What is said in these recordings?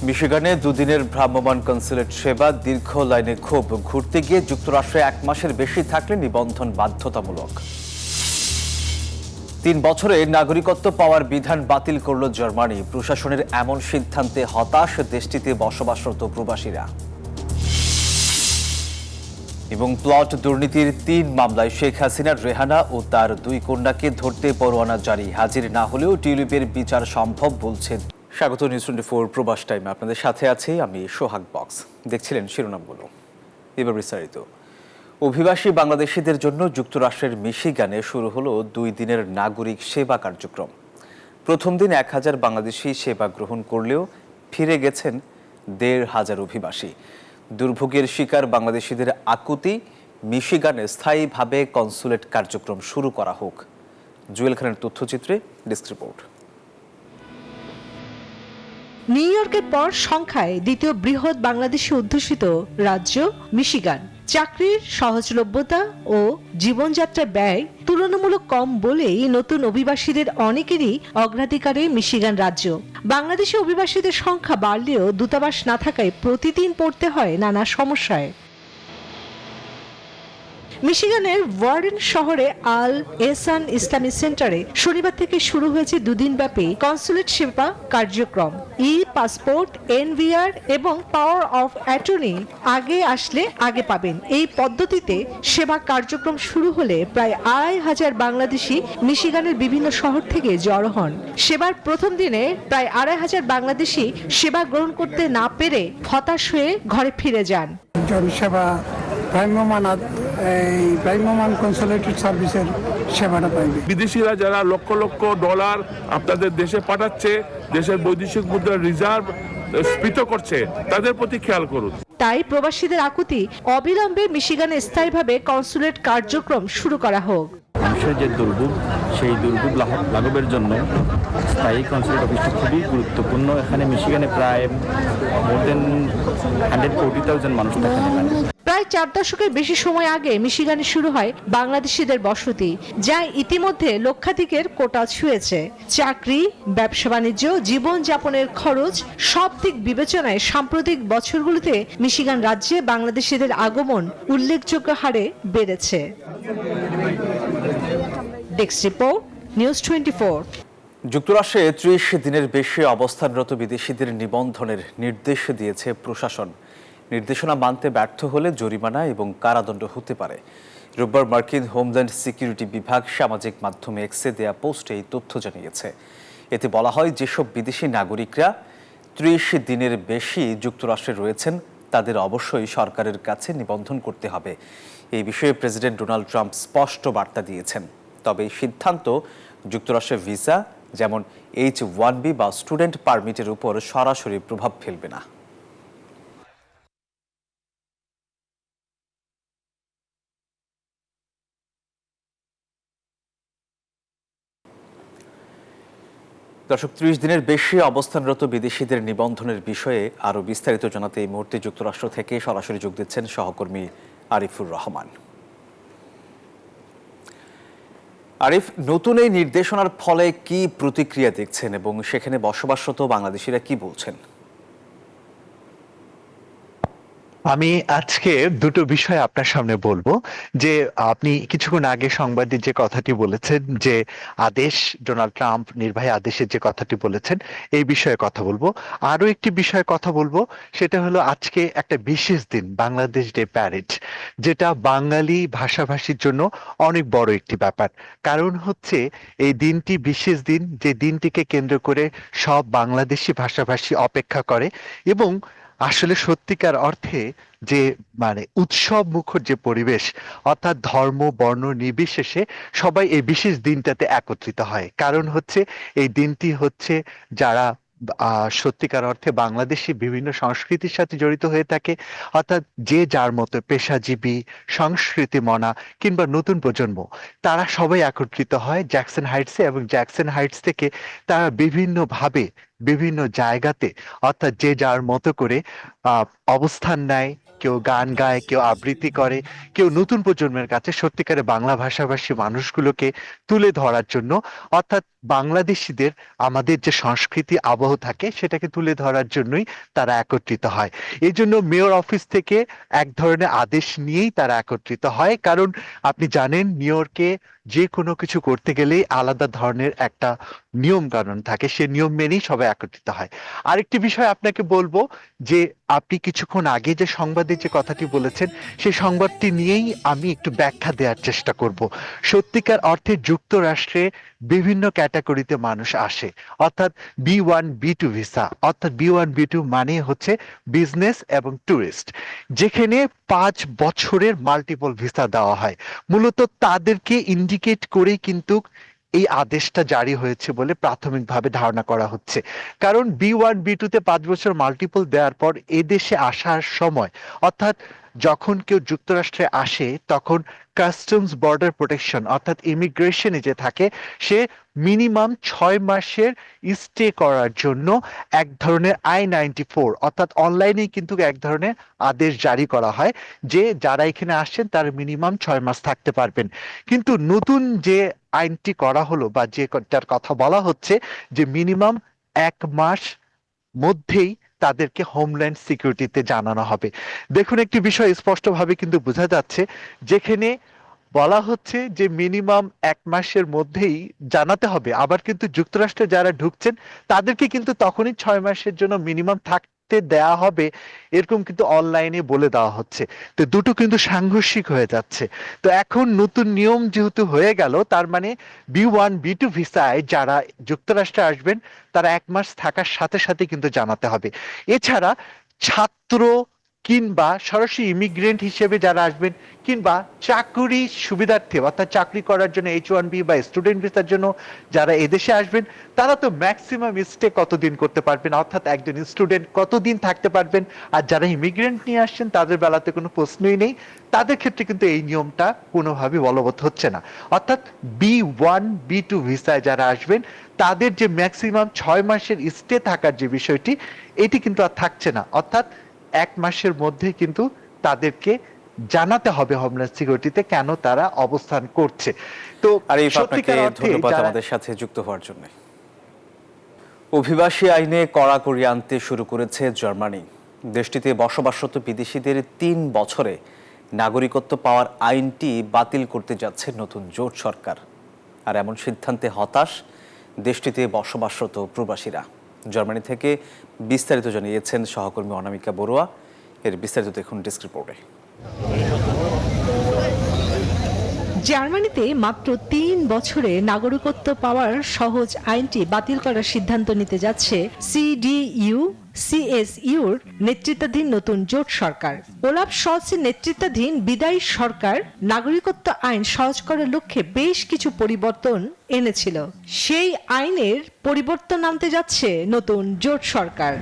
মিশিগানে দুদিনের ভ্রাম্যমাণ কনসুলেট সেবা দীর্ঘ লাইনে ক্ষোভ ঘুরতে গিয়ে যুক্তরাষ্ট্রে 1 মাসের বেশি থাকলে নিবন্ধন বাধ্যতামূলক। 3 বছরে নাগরিকত্ব পাওয়ার বিধান বাতিল করল জার্মানি। প্রশাসনের এমন সিদ্ধান্তে হতাশ দেশটিতে বসবাসরত প্রবাসীরা। এবং প্লট দুর্নীতির 3 মামলায় শেখ হাসিনার রেহানা ও তার 2 কন্যাকে ধরতে পরোয়ানা জারি। হাজির না হলেও টিউলিপের বিচার সম্ভব বলছেন। স্বাগত নিউজ 24 প্রবাস টাইমে, আপনাদের সাথে আছি আমি সোহাগ বক্স। দেখছিলেন শিরোনামগুলো, এবার বিস্তারিত। অভিবাসী বাংলাদেশিদের জন্য যুক্তরাষ্ট্রের মিশিগানে শুরু হলো 2 দিনের নাগরিক সেবা কার্যক্রম। প্রথম দিন 1000 বাংলাদেশি সেবা গ্রহণ করলেও ফিরে গেছেন 1500 অভিবাসী। দুর্ভোগের শিকার বাংলাদেশিদের আকুতি, মিশিগানে স্থায়ীভাবে কনসুলেট কার্যক্রম শুরু করা হোক। জুয়েল খানের তথ্যচিত্রে ডেস্ক রিপোর্ট। নিউ ইয়র্কের পর সংখ্যায় দ্বিতীয় বৃহৎ বাংলাদেশি অধ্যুষিত রাজ্য মিশিগান। চাকরির সহজলভ্যতা ও জীবনযাত্রার ব্যয় তুলনামূলক কম বলেই নতুন অভিবাসীদের অনেকেরই অগ্রাধিকারে মিশিগান রাজ্য। বাংলাদেশি অভিবাসীদের সংখ্যা বাড়লেও দূতাবাস না থাকায় প্রতিদিন পড়তে হয় নানা সমস্যায়। মিশিগানের ওয়ার্ডেন শহরে আল এহসান ইসলামী সেন্টারে শনিবার থেকে শুরু হয়েছে 2 দিনব্যাপী কনসুলেট সেবা কার্যক্রম। পাসপোর্ট, এনভিআর এবং পাওয়ার অফ অ্যাটর্নি আগে আসলে আগে পাবেন, এই পদ্ধতিতে সেবা কার্যক্রম শুরু হলে প্রায় 2500 বাংলাদেশি মিশিগানের বিভিন্ন শহর থেকে জড়ো হন। সেবার প্রথম দিনে প্রায় 2500 বাংলাদেশি সেবা গ্রহণ করতে না পেরে হতাশ হয়ে ঘরে ফিরে যান। ভ্রাম্যমাণ কনসুলেটেড সার্ভিসের সেবাটা পাইবে। বিদেশিরা যারা লক্ষ লক্ষ ডলার আপনাদের দেশে পাঠাচ্ছে, দেশের বৈদেশিক মুদ্রার রিজার্ভ স্ফীত করছে, তাদের প্রতি খেয়াল করুন। তাই প্রবাসীদের আকুতি, অবিলম্বে মিশিগানে স্থায়ীভাবে কনসুলেট কার্যক্রম শুরু করা হোক। মানুষের যে দুর্ভোগ, সেই দুর্ভোগ লাঘবের জন্য স্থায়ী কনসুলেট অফিসটি খুবই গুরুত্বপূর্ণ। এখানে মিশিগানে প্রায় মোর দেন 140,000 মানুষ থাকেন এখানে। প্রায় 4 দশকের বেশি সময় আগে মিশিগানে শুরু হয় বাংলাদেশিদের বসতি, যা ইতিমধ্যে লক্ষাধিকের কোটা ছুঁয়েছে। চাকরি, ব্যবসা বাণিজ্য, জীবনযাপনের খরচ সব দিক বিবেচনায় সাম্প্রতিক বছরগুলোতে মিশিগান রাজ্যে বাংলাদেশিদের আগমন উল্লেখযোগ্য হারে বেড়েছে। Desk report, news 24। যুক্তরাষ্ট্রে 30 দিনের বেশি অবস্থানরত বিদেশিদের নিবন্ধনের নির্দেশ দিয়েছে প্রশাসন। নির্দেশনা মানতে ব্যর্থ হলে জরিমানা এবং কারাদণ্ড হতে পারে। রোববার মার্কিন হোমল্যান্ড সিকিউরিটি বিভাগ সামাজিক মাধ্যমে এক্সে দেয়া পোস্টে এই তথ্য জানিয়েছে। এতে বলা হয়, যেসব বিদেশি নাগরিকরা 30 দিনের বেশি যুক্তরাষ্ট্রে রয়েছেন তাদের অবশ্যই সরকারের কাছে নিবন্ধন করতে হবে। এই বিষয়ে প্রেসিডেন্ট ডোনাল্ড ট্রাম্প স্পষ্ট বার্তা দিয়েছেন। তবে এই সিদ্ধান্ত যুক্তরাষ্ট্রের ভিসা, যেমন H-1B বা স্টুডেন্ট পারমিটের উপর সরাসরি প্রভাব ফেলবে না। দর্শক, 30 দিনের বেশি অবস্থানরত বিদেশিদের নিবন্ধনের বিষয়ে আরও বিস্তারিত জানাতে এই মুহূর্তে যুক্তরাষ্ট্র থেকে সরাসরি যোগ দিচ্ছেন সহকর্মী আরিফুর রহমান। আরিফ, নতুন এই নির্দেশনার ফলে কি প্রতিক্রিয়া দেখছেন এবং সেখানে বসবাসরত বাংলাদেশিরা কি বলছেন? আমি আজকে দুটো বিষয় আপনার সামনে বলবো। যে আপনি কিছুক্ষণ আগে সংবাদে যে কথাটি বলেছেন, যে আদেশ, ডোনাল্ড ট্রাম্প নির্বাহী আদেশের যে কথাটি বলেছেন, এই বিষয়ে কথা বলবো। আরো একটি বিষয়ে কথা বলবো, সেটা হলো আজকে একটা বিশেষ দিন, বাংলাদেশ ডে প্যারেড, যেটা বাঙালি ভাষাভাষীর জন্য অনেক বড় একটি ব্যাপার। কারণ হচ্ছে এই দিনটি বিশেষ দিন, যে দিনটিকে কেন্দ্র করে সব বাংলাদেশি ভাষাভাষী অপেক্ষা করে এবং আসলে সত্যিকার অর্থে যে উৎসব মুখর যে পরিবেশ, অর্থাৎ ধর্ম বর্ণ নির্বিশেষে সবাই এই বিশেষ দিনটাতে একত্রিত হয়। কারণ হচ্ছে এই দিনটি হচ্ছে যারা সত্যিকার অর্থে বাংলাদেশি বিভিন্ন সংস্কৃতির সাথে জড়িত হয়ে থাকে, অর্থাৎ যে যার মতো পেশাজীবী, সংস্কৃতি মনা কিংবা নতুন প্রজন্ম, তারা সবাই একত্রিত হয় জ্যাকসন হাইটসে, এবং জ্যাকসন হাইটস থেকে তারা বিভিন্নভাবে বিভিন্ন জায়গাতে, অর্থাৎ যে যার মতো করে অবস্থান নেয়। কেউ গান গায়, কেউ আবৃত্তি করে, কেউ নতুন প্রজন্মের কাছে সত্যিকারে বাংলা ভাষাভাষী মানুষগুলোকে তুলে ধরার জন্য, অর্থাৎ বাংলাদেশিদের আমাদের যে সংস্কৃতি আবহ থাকে সেটাকে তুলে ধরার জন্যই তারা একত্রিত হয়। এই জন্য মেয়র অফিস থেকে এক ধরনের আদেশ নিয়েই তারা একত্রিত হয়, কারণ আপনি জানেন নিউ ইয়র্কে যে কোনো কিছু করতে গেলেই আলাদা ধরনের একটা নিয়ম কানুন থাকে, সে নিয়ম মেনেই সবাই একত্রিত হয়। আরেকটি বিষয় আপনাকে বলবো যে আপনি কিছুক্ষণ আগে যে সংবাদে যে কথাটি বলেছেন সেই সংবাদটি নিয়েই আমি একটু ব্যাখ্যা দেওয়ার চেষ্টা করব। সত্যিকার অর্থে যুক্তরাষ্ট্রে বিভিন্ন ক্যাটাগরিতে মানুষ আসে, অর্থাৎ B1 B2 ভিসা, অর্থাৎ B1 B2 মানে হচ্ছে বিজনেস এবং ট্যুরিস্ট, যেখানে 5 বছরের মাল্টিপল ভিসা দেওয়া হয়। মূলত তাদেরকে ইন্ডিকেট করেই কিন্তু এই আদেশটা জারি হয়েছে বলে প্রাথমিকভাবে ধারণা করা হচ্ছে। কারণ B1 B2-তে 5 বছর মাল্টিপল দেওয়ার পর এদেশে আসার সময়, অর্থাৎ যখন কেউ যুক্তরাষ্ট্রে আসে তখন কাস্টমস বর্ডার প্রোটেকশন অর্থাৎ ইমিগ্রেশনে যে থাকে, সে মিনিমাম 6 মাসের স্টে করার জন্য এক ধরনের I-94 অর্থাৎ অনলাইনে কিন্তু এক ধরনের আদেশ জারি করা হয় যে যারা এখানে আসছেন তারা মিনিমাম 6 মাস থাকতে পারবেন। কিন্তু নতুন যে আইনটি করা হলো বা যার কথা বলা হচ্ছে যে মিনিমাম 1 মাস মধ্যেই তাদেরকে হোমল্যান্ড সিকিউরিটিতে জানানো হবে। দেখুন, একটি বিষয় স্পষ্টভাবে কিন্তু বোঝা যাচ্ছে, যেখানে বলা হচ্ছে যে মিনিমাম 1 মাসের মধ্যেই জানাতে হবে, আবার কিন্তু যুক্তরাষ্ট্রে যারা ঢুকছেন তাদেরকে কিন্তু তখনই 6 মাসের জন্য মিনিমাম থাকতে দেয়া হবে, এরকম কিন্তু অনলাইনে বলে দেওয়া হচ্ছে। তো দুটো কিন্তু সাংঘর্ষিক হয়ে যাচ্ছে। তো এখন নতুন নিয়ম যেহেতু হয়ে গেল, তার মানে B1 B2 ভিসায় যারা যুক্তরাষ্ট্রে আসবেন তারা 1 মাস থাকার সাথে সাথে কিন্তু জানাতে হবে। এছাড়া ছাত্র কিংবা সরাসরি ইমিগ্রেন্ট হিসেবে যারা আসবেন কিংবা চাকরি সুবিধার্থে অর্থাৎ চাকরি করার জন্য H1B বা স্টুডেন্ট ভিসার জন্য যারা এদেশে আসবেন, তারা তো ম্যাক্সিমাম স্টে কতদিন করতে পারবেন, অর্থাৎ একজন স্টুডেন্ট কতদিন থাকতে পারবেন। আর যারা ইমিগ্রেন্ট নিয়ে আসছেন তাদের বেলাতে কোনো প্রশ্নই নেই, তাদের ক্ষেত্রে কিন্তু এই নিয়মটা কোনোভাবে বলবৎ হচ্ছে না। অর্থাৎ B1 B2 ভিসায় যারা আসবেন তাদের যে ম্যাক্সিমাম 6 মাসের স্টে থাকার যে বিষয়টি, এটি কিন্তু আর থাকছে না। অর্থাৎ 1 মাসের মধ্যে কিন্তু তাদেরকে জানাতে হবে হোমল্যান্ড সিকিউরিটিতে কেন তারা অবস্থান করছে। তো আর এই আপনাকে সত্যিকার অর্থে ধন্যবাদ যারা আমাদের সাথে যুক্ত হওয়ার জন্য। অভিবাসী আইনে কড়াকড়ি আনতে শুরু করেছে জার্মানি। দেশটিতে বসবাসরত বিদেশিদের 3 বছরে নাগরিকত্ব পাওয়ার আইনটি বাতিল করতে যাচ্ছে নতুন জোট সরকার। আর এমন সিদ্ধান্তে হতাশ দেশটিতে বসবাসরত প্রবাসীরা। জার্মানি থেকে বিস্তারিত জানিয়েছেন সহকর্মী অনামিকা বড়ুয়া। এর বিস্তারিত দেখুন ডেস্ক রিপোর্টে। জার্মানিতে মাত্র 3 বছরে নাগরিকত্ব পাওয়ার সহজ আইনটি বাতিল করার সিদ্ধান্ত নিতে যাচ্ছে CDU-CSUর নেতৃত্বাধীন নতুন জোট সরকার। ওলাফ শলৎসের নেতৃত্বাধীন বিদায়ী সরকার নাগরিকত্ব আইন সহজ করার লক্ষ্যে বেশ কিছু পরিবর্তন এনেছিল। সেই আইনের পরিবর্তন আনতে যাচ্ছে নতুন জোট সরকার।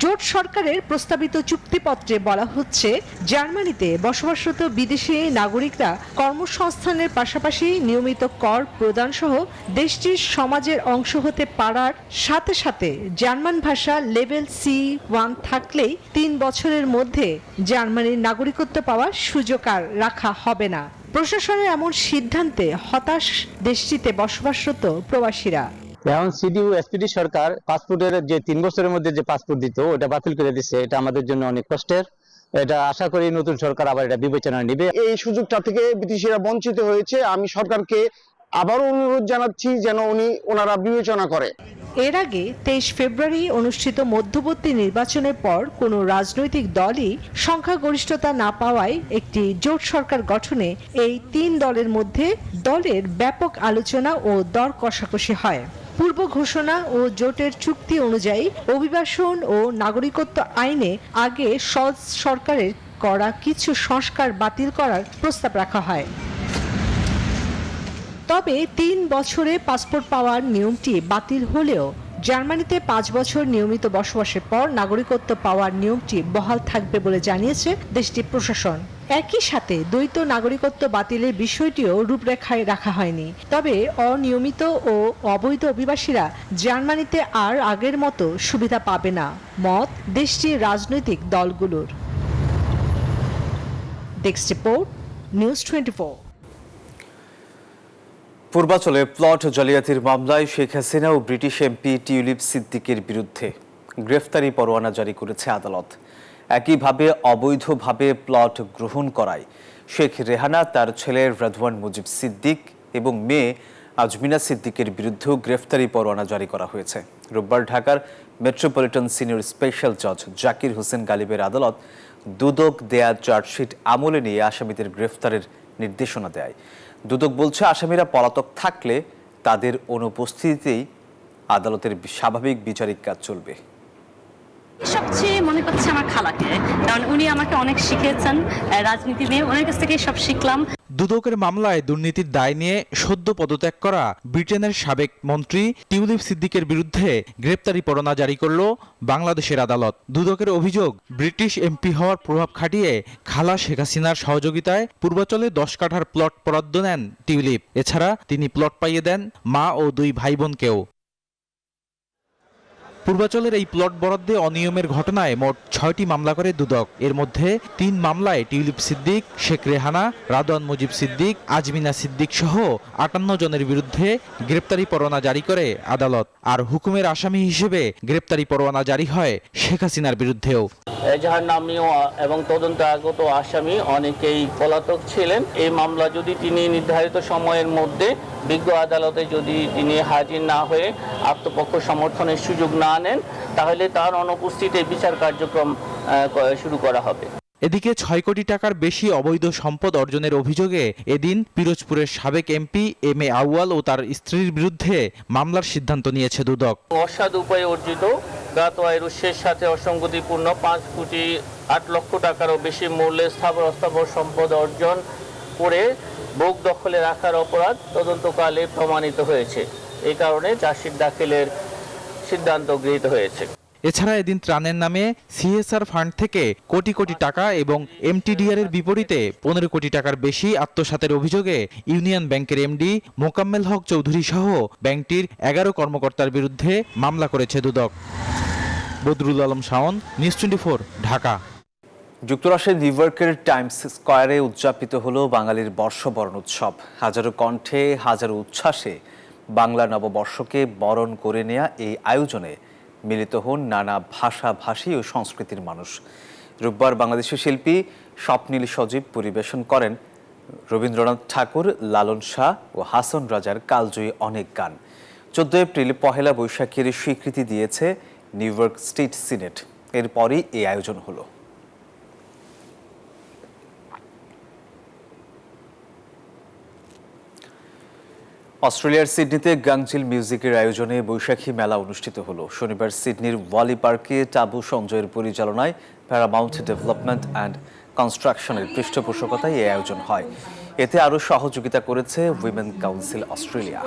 জোট সরকারের প্রস্তাবিত চুক্তিপত্রে বলা হচ্ছে, জার্মানিতে বসবাসরত বিদেশি নাগরিকরা কর্মসংস্থানের পাশাপাশি নিয়মিত কর প্রদান সহ দেশটির সমাজের অংশ হতে পারার সাথে সাথে জার্মান ভাষা লেভেল C1 থাকলেই 3 বছরের মধ্যে জার্মানির নাগরিকত্ব পাওয়ার সুযোগ আর রাখা হবে না। প্রশাসনের এমন সিদ্ধান্তে হতাশ দেশটিতে বসবাসরত প্রবাসীরা। এখন সিডিউ এসপিডি সরকার পাসপোর্টের যে 3 বছরের মধ্যে যে পাসপোর্ট দিত ওটা বাতিল করে দিচ্ছে। এটা আমাদের জন্য অনেক কষ্টের। এটা আশা করি নতুন সরকার আবার এটা বিবেচনায় নেবে। এই সুযোগটা থেকে বিদেশিরা বঞ্চিত হয়েছে। আমি সরকারকে আবারও অনুরোধ জানাচ্ছি যেন ওনারা বিবেচনা করে। এর আগে 23 ফেব্রুয়ারি অনুষ্ঠিত মধ্যবর্তী নির্বাচনের পর কোনো রাজনৈতিক দলই সংখ্যাগরিষ্ঠতা না পাওয়ায় একটি জোট সরকার গঠনে এই 3 দলের মধ্যে দলের ব্যাপক আলোচনা ও দর কষাকষি হয়। পূর্ব ঘোষণা ও জোটের চুক্তি অনুযায়ী অভিবাসন ও নাগরিকত্ব আইনে আগে সরকারের করা কিছু সংস্কার বাতিল করার প্রস্তাব রাখা হয়। তবে 3 বছরে পাসপোর্ট পাওয়ার নিয়মটি বাতিল হলেও জার্মানিতে 5 বছর নিয়মিত বসবাসের পর নাগরিকত্ব পাওয়ার নিয়মটি বহাল থাকবে বলে জানিয়েছে দেশটির প্রশাসন। একই সাথে দ্বৈত নাগরিকত্ব বাতিলের বিষয়টিও রূপরেখায় রাখা হয়নি। তবে অনিয়মিত ও অবৈধ অভিবাসীরা জার্মানিতে আর আগের মতো সুবিধা পাবে না, মত দেশটির রাজনৈতিক দলগুলোর। Desk report, news 24। পূর্বাঞ্চলে প্লট জালিয়াতির মামলায় শেখ হাসিনা ও ব্রিটিশ এমপি টিউলিপ সিদ্দিকের বিরুদ্ধে গ্রেফতারি পরোয়ানা জারি করেছে আদালত। একইভাবে অবৈধভাবে প্লট গ্রহণ করায় শেখ রেহানা, তার ছেলে রেদওয়ান মুজিব সিদ্দিক এবং মেয়ে আজমিনা সিদ্দিকের বিরুদ্ধেও গ্রেফতারি পরোয়ানা জারি করা হয়েছে। রোববার ঢাকার মেট্রোপলিটন সিনিয়র স্পেশাল জজ জাকির হোসেন গালিবের আদালত দুদক দেয়া চার্জশিট আমলে নিয়ে আসামিদের গ্রেফতারের নির্দেশনা দেয়। দুদক বলছে, আসামিরা পলাতক থাকলে তাদের অনুপস্থিতিতেই আদালতের স্বাভাবিক বিচারিক কাজ চলবে। সবচেয়ে মনে করছে আমার খালাকে, কারণ উনি আমাকে অনেক শিখিয়েছেন রাজনীতি নিয়ে, ওনার কাছ থেকে সব শিখলাম। দুদকের মামলায় দুর্নীতির দায় নিয়ে সদ্য পদত্যাগ করা ব্রিটেনের সাবেক মন্ত্রী টিউলিপ সিদ্দিকের বিরুদ্ধে গ্রেপ্তারি পরোয়ানা জারি করল বাংলাদেশের আদালত। দুদকের অভিযোগ, ব্রিটিশ এমপি হওয়ার প্রভাব খাটিয়ে খালা শেখ হাসিনার সহযোগিতায় পূর্বাঞ্চলে 10 কাঠার প্লট বরাদ্দ নেন টিউলিপ। এছাড়া তিনি প্লট পাইয়ে দেন মা ও 2 ভাই বোনকেও। পূর্বাঞ্চলের এই প্লট বরাদ্দে অনিয়মের ঘটনায় মোট 6টি মামলা করে দুদক। এর মধ্যে 3 মামলায় টিউলিপ সিদ্দিক, শেখ রেহানা, রাদওয়ান মুজিব সিদ্দিক, আজমিনা সিদ্দিক সহ 58 জনের বিরুদ্ধে গ্রেপ্তারি পরোয়ানা জারি করে আদালত। আর হুকুমের আসামি হিসেবে গ্রেপ্তারি পরোয়ানা জারি হয় শেখ হাসিনার বিরুদ্ধেও। এজাহারনামীয় এবং তদন্ত আগত আসামি অনেকেই পলাতক ছিলেন। এই মামলা যদি তিনি নির্ধারিত সময়ের মধ্যে বিজ্ঞ আদালতে যদি তিনি হাজির না হয়ে আত্মপক্ষ সমর্থনের সুযোগ না নেন, তাহলে তার অনুপস্থিতিতে বিচার কার্যক্রম শুরু করা হবে। এদিকে 6 কোটি টাকার বেশি অবৈধ সম্পদ অর্জনের অভিযোগে এদিন পিরোজপুরের সাবেক এমপি এম এ আউয়াল ও তার স্ত্রীর বিরুদ্ধে মামলার সিদ্ধান্ত নিয়েছে দুদক। অসাধ উপায়ে অর্জিত জ্ঞাত আয়ের উৎসের সাথে অসঙ্গতিপূর্ণ 5 কোটি 8 লক্ষ টাকারও বেশি মূল্যের স্থাবর অস্থাবর সম্পদ অর্জন করে ভোগ দখলে রাখার অপরাধ তদন্তকালে প্রমাণিত হয়েছে। এই কারণে চার্জশিট দাখিলের সিদ্ধান্ত গৃহীত হয়েছে। এছাড়া এদিন ত্রাণের নামে সিএসআর ফান্ড থেকে কোটি কোটি টাকা এবং এমটিডিআর এর বিপরীতে 15 কোটি টাকার বেশি আত্মসাতের অভিযোগে ইউনিয়ন ব্যাংকের এমডি মোকাম্মেল হক চৌধুরী সহ ব্যাংকটির 11 কর্মকর্তার বিরুদ্ধে মামলা করেছে দুদক। বদরুল আলম শাওন, নিউজ 24, ঢাকা। যুক্তরাষ্ট্রের নিউ ইয়র্কের টাইমস স্কয়ারে উদযাপিত হলো বাঙালির বর্ষবরণ উৎসব। হাজারো কণ্ঠে, হাজারো উচ্ছ্বাসে বাংলা নববর্ষকে বরণ করে নেয়া এই আয়োজনে মিলিত হন নানা ভাষাভাষী ও সংস্কৃতির মানুষ। রোববার বাংলাদেশি শিল্পী স্বপ্নীল সজীব পরিবেশন করেন রবীন্দ্রনাথ ঠাকুর, লালন শাহ ও হাসন রাজার কালজয়ী অনেক গান। 14 এপ্রিল পহেলা বৈশাখের স্বীকৃতি দিয়েছে নিউ ইয়র্ক স্টেট সিনেট। এরপরই এই আয়োজন হলো। অস্ট্রেলিয়ার সিডনিতে গাংচিল মিউজিকের আয়োজনে বৈশাখী মেলা অনুষ্ঠিত হলো। শনিবার সিডনির ওয়ালি পার্কে টাবু সঞ্জয়ের পরিচালনায় প্যারামাউন্ট ডেভেলপমেন্ট অ্যান্ড কনস্ট্রাকশনের পৃষ্ঠপোষকতায় এই আয়োজন হয়। এতে আরও সহযোগিতা করেছে women council Australia.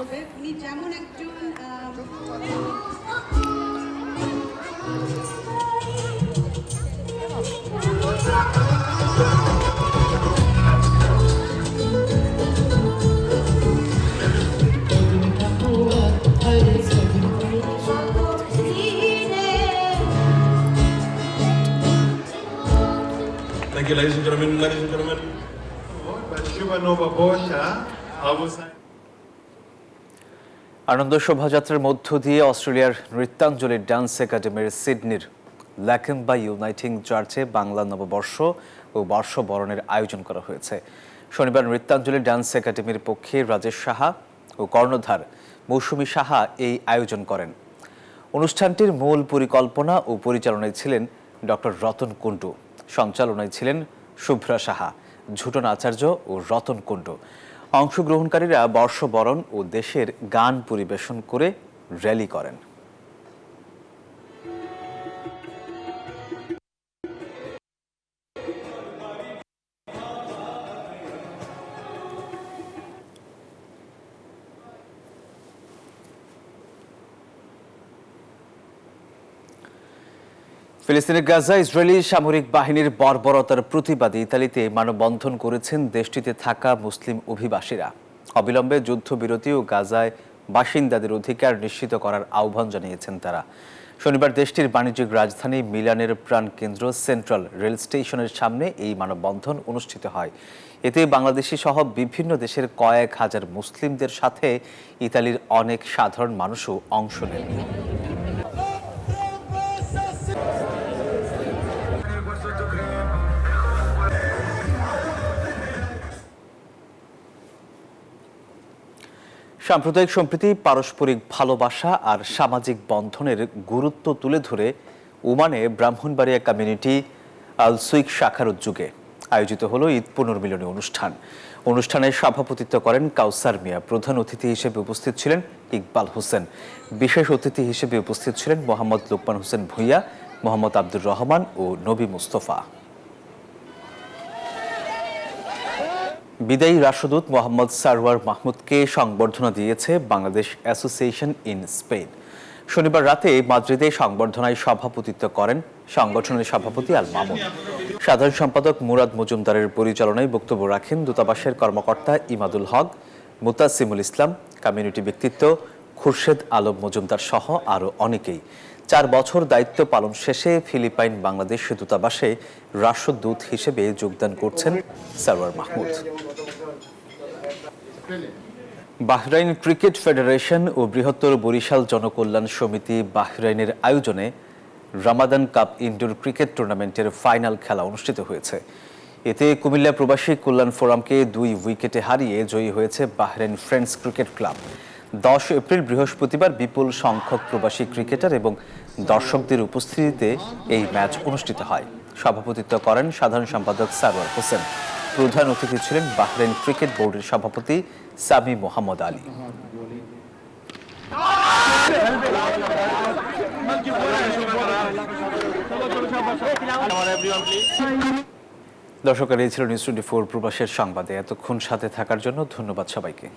Thank you, ladies and gentlemen. Ladies and gentlemen. আনন্দ শোভাযাত্রার মধ্য দিয়ে অস্ট্রেলিয়ার নৃত্যাঞ্জলি ডান্স একাডেমির সিডনির ল্যাকেম্বা ইউনাইটিং চার্চে বাংলা নববর্ষ ও বর্ষবরণের আয়োজন করা হয়েছে। শনিবার নৃত্যাঞ্জলি ডান্স একাডেমির পক্ষে রাজেশ সাহা ও কর্ণধার মৌসুমী সাহা এই আয়োজন করেন। অনুষ্ঠানটির মূল পরিকল্পনা ও পরিচালনায় ছিলেন ডক্টর রতন কুণ্ডু, সঞ্চালনায় ছিলেন শুভ্রা সাহা, ঝুটন আচার্য ও রতন কুণ্ডু। অংশগ্রহণকারীরা বর্ষবরণ ও দেশের গান পরিবেশন করে র্যালি করেন। ফিলিস্তিনের গাজা ইসরায়েলি সামরিক বাহিনীর বর্বরতার প্রতিবাদে ইতালিতে মানববন্ধন করেছেন দেশটিতে থাকা মুসলিম অভিবাসীরা। অবিলম্বে যুদ্ধবিরতি ও গাজায় বাসিন্দাদের অধিকার নিশ্চিত করার আহ্বান জানিয়েছেন তারা। শনিবার দেশটির বাণিজ্যিক রাজধানী মিলানের প্রাণকেন্দ্র সেন্ট্রাল রেল স্টেশনের সামনে এই মানববন্ধন অনুষ্ঠিত হয়। এতে বাংলাদেশি সহ বিভিন্ন দেশের কয়েক হাজার মুসলিমদের সাথে ইতালির অনেক সাধারণ মানুষও অংশ নেন। সাম্প্রদায়িক সম্প্রীতি, পারস্পরিক ভালোবাসা আর সামাজিক বন্ধনের গুরুত্ব তুলে ধরে ওমানে ব্রাহ্মণবাড়িয়া কমিউনিটি আল সুইক শাখার উদ্যোগে আয়োজিত হলো ঈদ পুনর্মিলনী অনুষ্ঠানে সভাপতিত্ব করেন কাউসার মিয়া। প্রধান অতিথি হিসেবে উপস্থিত ছিলেন ইকবাল হোসেন। বিশেষ অতিথি হিসেবে উপস্থিত ছিলেন মোহাম্মদ লোকমান হোসেন ভূঁইয়া, মোহাম্মদ আব্দুর রহমান ও নবী মুস্তফা। বিদায়ী রাষ্ট্রদূত মোহাম্মদ সারওয়ার মাহমুদকে সংবর্ধনা দিয়েছে বাংলাদেশ অ্যাসোসিয়েশন ইন স্পেন। শনিবার রাতে মাদ্রিদে সংবর্ধনায় সভাপতিত্ব করেন সংগঠনের সভাপতি আল মামুন। সাধারণ সম্পাদক মুরাদ মজুমদারের পরিচালনায় বক্তব্য রাখেন দূতাবাসের কর্মকর্তা ইমাদুল হক, মুতাসিমুল ইসলাম, কমিউনিটি ব্যক্তিত্ব খুরশেদ আলম মজুমদার সহ আরও অনেকেই। 4 বছর দায়িত্ব পালন শেষে ফিলিপাইন বাংলাদেশ দূতাবাসে রাষ্ট্রদূত হিসেবে যোগদান করছেন Sarwar Mahmud. Bahrain cricket federation ও বৃহত্তর বরিশাল জনকল্যাণ সমিতি বাহরাইনের আয়োজনে রামাদান কাপ ইনডোর ক্রিকেট টুর্নামেন্টের ফাইনাল খেলা অনুষ্ঠিত হয়েছে। এতে কুমিল্লা প্রবাসী কল্যাণ ফোরামকে 2 উইকেটে হারিয়ে জয়ী হয়েছে Bahrain friends cricket club. 10 April বৃহস্পতিবার বিপুল সংখ্যক প্রবাসী ক্রিকেটার এবং দর্শকদের উপস্থিতিতে এই ম্যাচ অনুষ্ঠিত হয়। সভাপতিত্ব করেন সাধারণ সম্পাদক সারওয়ার হোসেন। প্রধান অতিথি ছিলেন বাহরাইন ক্রিকেট বোর্ডের সভাপতি সামি মোহাম্মদ আলী। দর্শকেরা, এই ছিল নিউজ 24 প্রবাসের সংবাদে। এতক্ষণ সাথে থাকার জন্য ধন্যবাদ সবাইকে।